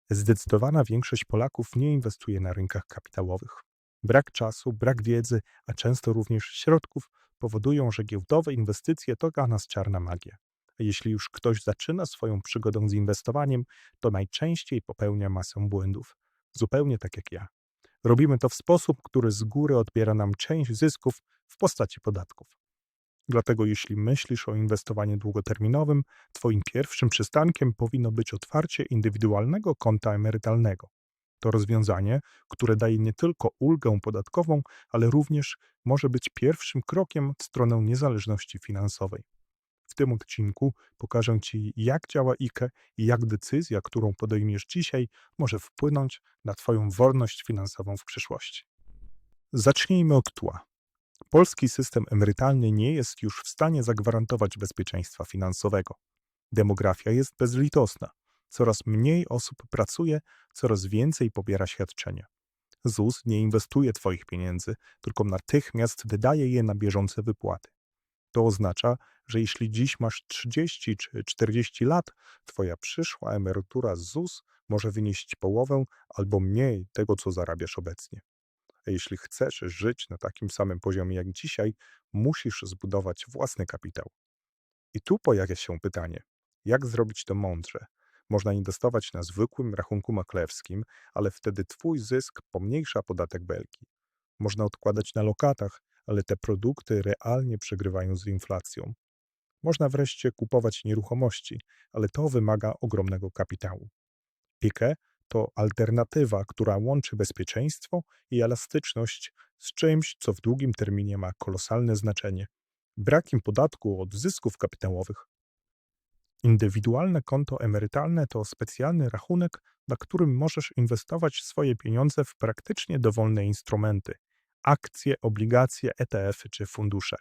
Zdecydowana większość Polaków nie inwestuje na rynkach kapitałowych. Brak czasu, brak wiedzy, a często również środków powodują, że giełdowe inwestycje to dla nas czarna magia. A jeśli już ktoś zaczyna swoją przygodę z inwestowaniem, to najczęściej popełnia masę błędów. Zupełnie tak jak ja. Robimy to w sposób, który z góry odbiera nam część zysków w postaci podatków. Dlatego jeśli myślisz o inwestowaniu długoterminowym, twoim pierwszym przystankiem powinno być otwarcie indywidualnego konta emerytalnego. To rozwiązanie, które daje nie tylko ulgę podatkową, ale również może być pierwszym krokiem w stronę niezależności finansowej. W tym odcinku pokażę Ci, jak działa IKE i jak decyzja, którą podejmiesz dzisiaj, może wpłynąć na Twoją wolność finansową w przyszłości. Zacznijmy od tła. Polski system emerytalny nie jest już w stanie zagwarantować bezpieczeństwa finansowego. Demografia jest bezlitosna. Coraz mniej osób pracuje, coraz więcej pobiera świadczenia. ZUS nie inwestuje Twoich pieniędzy, tylko natychmiast wydaje je na bieżące wypłaty. To oznacza, że jeśli dziś masz 30 czy 40 lat, Twoja przyszła emerytura z ZUS może wynieść połowę albo mniej tego, co zarabiasz obecnie. A jeśli chcesz żyć na takim samym poziomie jak dzisiaj, musisz zbudować własny kapitał. I tu pojawia się pytanie, jak zrobić to mądrze? Można inwestować na zwykłym rachunku maklerskim, ale wtedy Twój zysk pomniejsza podatek Belki. Można odkładać na lokatach, ale te produkty realnie przegrywają z inflacją. Można wreszcie kupować nieruchomości, ale to wymaga ogromnego kapitału. IKE to alternatywa, która łączy bezpieczeństwo i elastyczność z czymś, co w długim terminie ma kolosalne znaczenie. Brakiem podatku od zysków kapitałowych. Indywidualne konto emerytalne to specjalny rachunek, na którym możesz inwestować swoje pieniądze w praktycznie dowolne instrumenty: akcje, obligacje, ETF-y czy fundusze.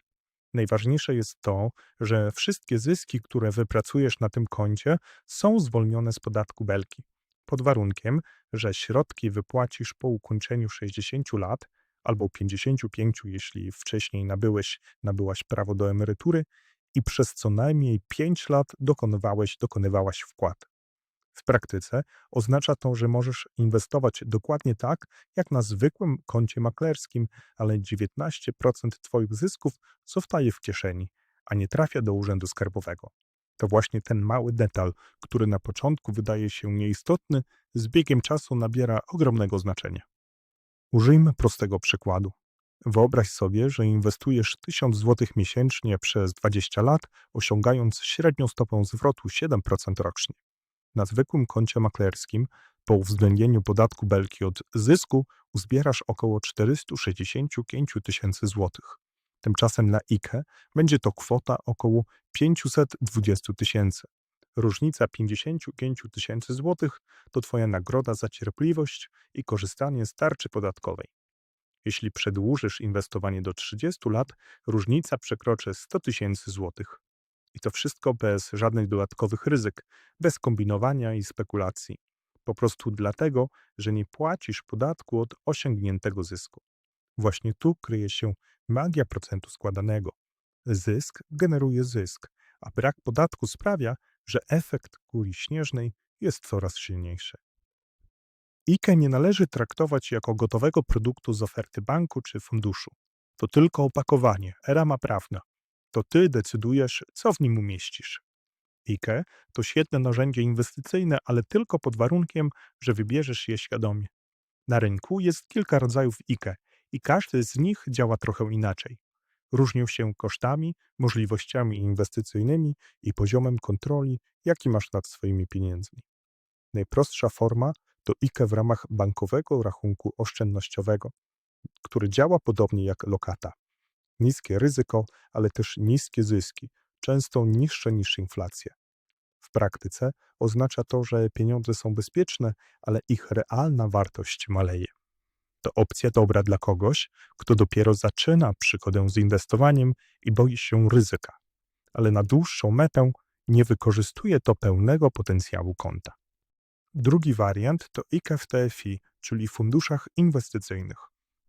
Najważniejsze jest to, że wszystkie zyski, które wypracujesz na tym koncie, są zwolnione z podatku Belki. Pod warunkiem, że środki wypłacisz po ukończeniu 60 lat albo 55, jeśli wcześniej nabyłaś prawo do emerytury i przez co najmniej 5 lat dokonywałaś wkład. W praktyce oznacza to, że możesz inwestować dokładnie tak, jak na zwykłym koncie maklerskim, ale 19% Twoich zysków zostaje w kieszeni, a nie trafia do urzędu skarbowego. To właśnie ten mały detal, który na początku wydaje się nieistotny, z biegiem czasu nabiera ogromnego znaczenia. Użyjmy prostego przykładu. Wyobraź sobie, że inwestujesz 1000 zł miesięcznie przez 20 lat, osiągając średnią stopę zwrotu 7% rocznie. Na zwykłym koncie maklerskim, po uwzględnieniu podatku Belki od zysku, uzbierasz około 465 tysięcy złotych. Tymczasem na IKE będzie to kwota około 520 tysięcy. Różnica 55 tysięcy złotych to Twoja nagroda za cierpliwość i korzystanie z tarczy podatkowej. Jeśli przedłużysz inwestowanie do 30 lat, różnica przekroczy 100 tysięcy złotych. I to wszystko bez żadnych dodatkowych ryzyk, bez kombinowania i spekulacji. Po prostu dlatego, że nie płacisz podatku od osiągniętego zysku. Właśnie tu kryje się magia procentu składanego. Zysk generuje zysk, a brak podatku sprawia, że efekt kuli śnieżnej jest coraz silniejszy. IKE nie należy traktować jako gotowego produktu z oferty banku czy funduszu. To tylko opakowanie, rama prawna. To ty decydujesz, co w nim umieścisz. IKE to świetne narzędzie inwestycyjne, ale tylko pod warunkiem, że wybierzesz je świadomie. Na rynku jest kilka rodzajów IKE i każdy z nich działa trochę inaczej. Różnią się kosztami, możliwościami inwestycyjnymi i poziomem kontroli, jaki masz nad swoimi pieniędzmi. Najprostsza forma to IKE w ramach bankowego rachunku oszczędnościowego, który działa podobnie jak lokata. Niskie ryzyko, ale też niskie zyski, często niższe niż inflacja. W praktyce oznacza to, że pieniądze są bezpieczne, ale ich realna wartość maleje. To opcja dobra dla kogoś, kto dopiero zaczyna przygodę z inwestowaniem i boi się ryzyka, ale na dłuższą metę nie wykorzystuje to pełnego potencjału konta. Drugi wariant to IKE w TFI, czyli funduszach inwestycyjnych.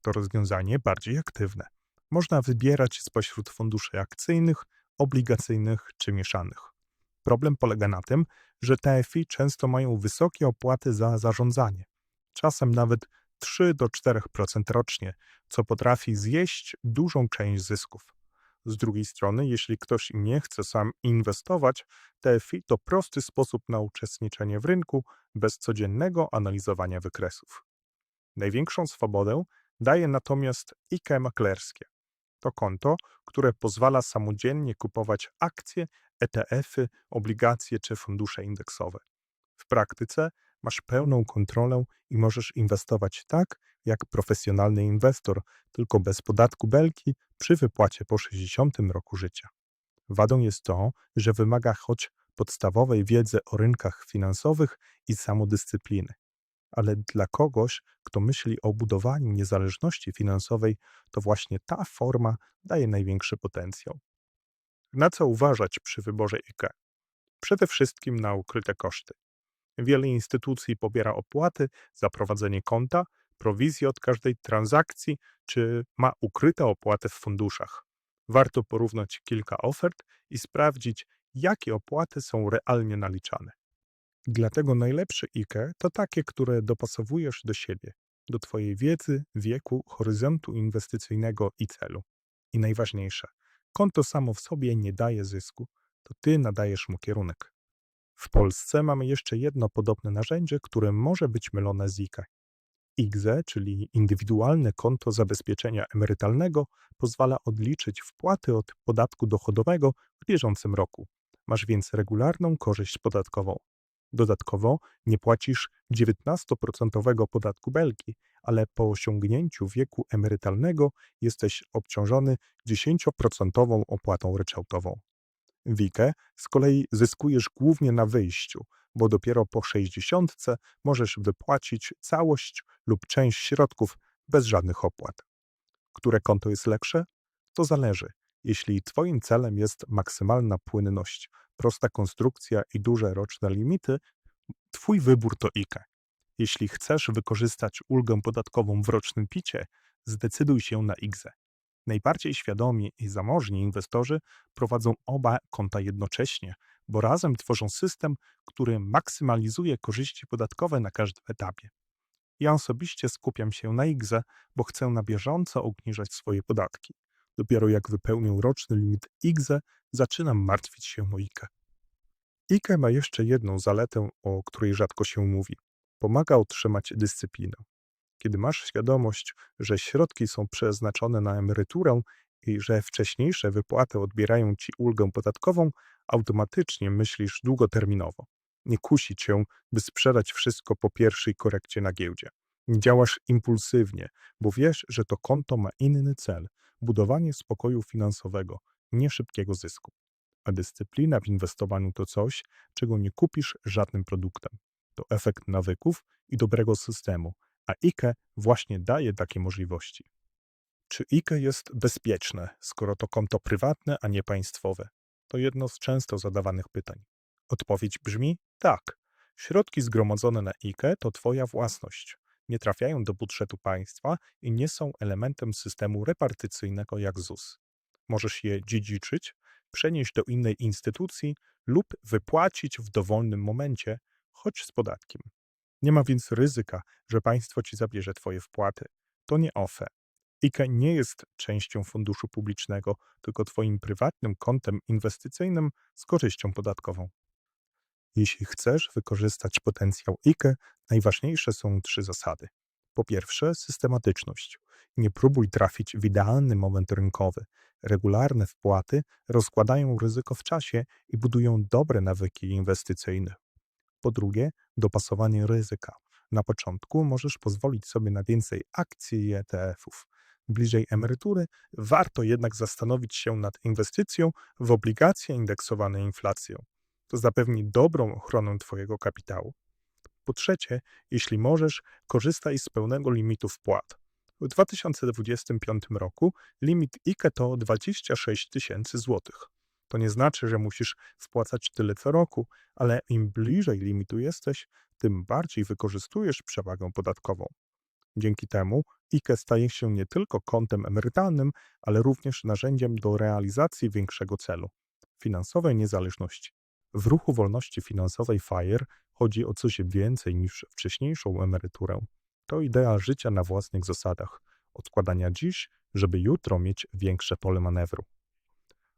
To rozwiązanie bardziej aktywne. Można wybierać spośród funduszy akcyjnych, obligacyjnych czy mieszanych. Problem polega na tym, że TFI często mają wysokie opłaty za zarządzanie, czasem nawet 3 do 4% rocznie, co potrafi zjeść dużą część zysków. Z drugiej strony, jeśli ktoś nie chce sam inwestować, TFI to prosty sposób na uczestniczenie w rynku bez codziennego analizowania wykresów. Największą swobodę daje natomiast IKE maklerskie. To konto, które pozwala samodzielnie kupować akcje, ETF-y, obligacje czy fundusze indeksowe. W praktyce masz pełną kontrolę i możesz inwestować tak, jak profesjonalny inwestor, tylko bez podatku belki przy wypłacie po 60 roku życia. Wadą jest to, że wymaga choć podstawowej wiedzy o rynkach finansowych i samodyscypliny. Ale dla kogoś, kto myśli o budowaniu niezależności finansowej, to właśnie ta forma daje największy potencjał. Na co uważać przy wyborze IKE? Przede wszystkim na ukryte koszty. Wiele instytucji pobiera opłaty za prowadzenie konta, prowizję od każdej transakcji, czy ma ukryte opłaty w funduszach. Warto porównać kilka ofert i sprawdzić, jakie opłaty są realnie naliczane. Dlatego najlepsze IKE to takie, które dopasowujesz do siebie, do Twojej wiedzy, wieku, horyzontu inwestycyjnego i celu. I najważniejsze, konto samo w sobie nie daje zysku, to Ty nadajesz mu kierunek. W Polsce mamy jeszcze jedno podobne narzędzie, które może być mylone z IKE. IKZE, czyli Indywidualne Konto Zabezpieczenia Emerytalnego, pozwala odliczyć wpłaty od podatku dochodowego w bieżącym roku. Masz więc regularną korzyść podatkową. Dodatkowo nie płacisz 19% podatku belki, ale po osiągnięciu wieku emerytalnego jesteś obciążony 10% opłatą ryczałtową. W IKE z kolei zyskujesz głównie na wyjściu, bo dopiero po 60 możesz wypłacić całość lub część środków bez żadnych opłat. Które konto jest lepsze? To zależy. Jeśli Twoim celem jest maksymalna płynność, prosta konstrukcja i duże roczne limity, Twój wybór to IKE. Jeśli chcesz wykorzystać ulgę podatkową w rocznym picie, zdecyduj się na IKZE. Najbardziej świadomi i zamożni inwestorzy prowadzą oba konta jednocześnie, bo razem tworzą system, który maksymalizuje korzyści podatkowe na każdym etapie. Ja osobiście skupiam się na IKZE, bo chcę na bieżąco obniżać swoje podatki. Dopiero jak wypełnię roczny limit IKZE, zaczynam martwić się o IKE. IKE ma jeszcze jedną zaletę, o której rzadko się mówi. Pomaga utrzymać dyscyplinę. Kiedy masz świadomość, że środki są przeznaczone na emeryturę i że wcześniejsze wypłaty odbierają ci ulgę podatkową, automatycznie myślisz długoterminowo. Nie kusi cię, by sprzedać wszystko po pierwszej korekcie na giełdzie. Nie działasz impulsywnie, bo wiesz, że to konto ma inny cel – budowanie spokoju finansowego, nie szybkiego zysku. A dyscyplina w inwestowaniu to coś, czego nie kupisz żadnym produktem. To efekt nawyków i dobrego systemu, a IKE właśnie daje takie możliwości. Czy IKE jest bezpieczne, skoro to konto prywatne, a nie państwowe? To jedno z często zadawanych pytań. Odpowiedź brzmi tak. Środki zgromadzone na IKE to Twoja własność. Nie trafiają do budżetu państwa i nie są elementem systemu repartycyjnego jak ZUS. Możesz je dziedziczyć, przenieść do innej instytucji lub wypłacić w dowolnym momencie, choć z podatkiem. Nie ma więc ryzyka, że państwo ci zabierze Twoje wpłaty. To nie OFE. IKE nie jest częścią funduszu publicznego, tylko Twoim prywatnym kontem inwestycyjnym z korzyścią podatkową. Jeśli chcesz wykorzystać potencjał IKE, najważniejsze są 3 zasady. Po pierwsze, systematyczność. Nie próbuj trafić w idealny moment rynkowy. Regularne wpłaty rozkładają ryzyko w czasie i budują dobre nawyki inwestycyjne. Po drugie, dopasowanie ryzyka. Na początku możesz pozwolić sobie na więcej akcji i ETF-ów. Bliżej emerytury warto jednak zastanowić się nad inwestycją w obligacje indeksowane inflacją. To zapewni dobrą ochronę Twojego kapitału. Po trzecie, jeśli możesz, korzystaj z pełnego limitu wpłat. W 2025 roku limit IKE to 26 tysięcy złotych. To nie znaczy, że musisz wpłacać tyle co roku, ale im bliżej limitu jesteś, tym bardziej wykorzystujesz przewagę podatkową. Dzięki temu IKE staje się nie tylko kontem emerytalnym, ale również narzędziem do realizacji większego celu – finansowej niezależności. W ruchu wolności finansowej FIRE chodzi o coś więcej niż wcześniejszą emeryturę. To idea życia na własnych zasadach, odkładania dziś, żeby jutro mieć większe pole manewru.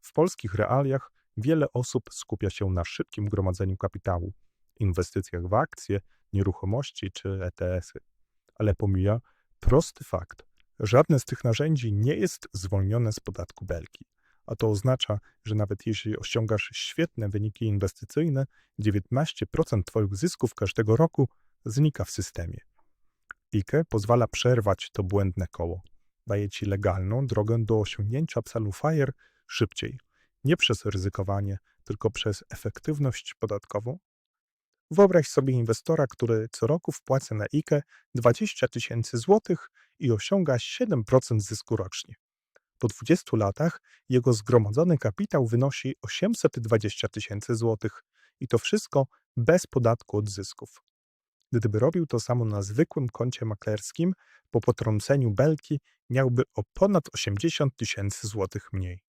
W polskich realiach wiele osób skupia się na szybkim gromadzeniu kapitału, inwestycjach w akcje, nieruchomości czy ETS-y, ale pomija prosty fakt: żadne z tych narzędzi nie jest zwolnione z podatku Belki, a to oznacza, że nawet jeśli osiągasz świetne wyniki inwestycyjne, 19% Twoich zysków każdego roku znika w systemie. IKE pozwala przerwać to błędne koło. Daje Ci legalną drogę do osiągnięcia celu FIRE szybciej. Nie przez ryzykowanie, tylko przez efektywność podatkową. Wyobraź sobie inwestora, który co roku wpłaca na IKE 20 tysięcy złotych i osiąga 7% zysku rocznie. Po 20 latach jego zgromadzony kapitał wynosi 820 tysięcy złotych i to wszystko bez podatku od zysków. Gdyby robił to samo na zwykłym koncie maklerskim, po potrąceniu belki miałby o ponad 80 tysięcy złotych mniej.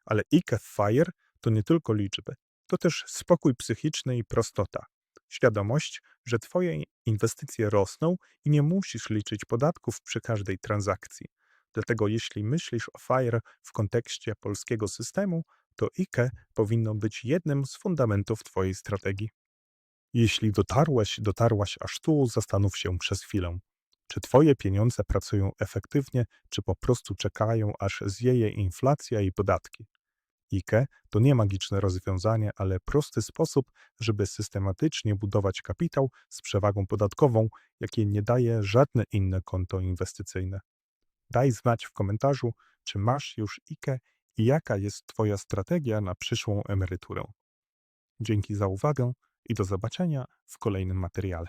Ale IKE FIRE to nie tylko liczby, to też spokój psychiczny i prostota. Świadomość, że Twoje inwestycje rosną i nie musisz liczyć podatków przy każdej transakcji. Dlatego jeśli myślisz o FIRE w kontekście polskiego systemu, to IKE powinno być jednym z fundamentów Twojej strategii. Jeśli dotarłaś aż tu, zastanów się przez chwilę. Czy Twoje pieniądze pracują efektywnie, czy po prostu czekają, aż zjeje inflacja i podatki? IKE to nie magiczne rozwiązanie, ale prosty sposób, żeby systematycznie budować kapitał z przewagą podatkową, jakiej nie daje żadne inne konto inwestycyjne. Daj znać w komentarzu, czy masz już IKE i jaka jest Twoja strategia na przyszłą emeryturę. Dzięki za uwagę i do zobaczenia w kolejnym materiale.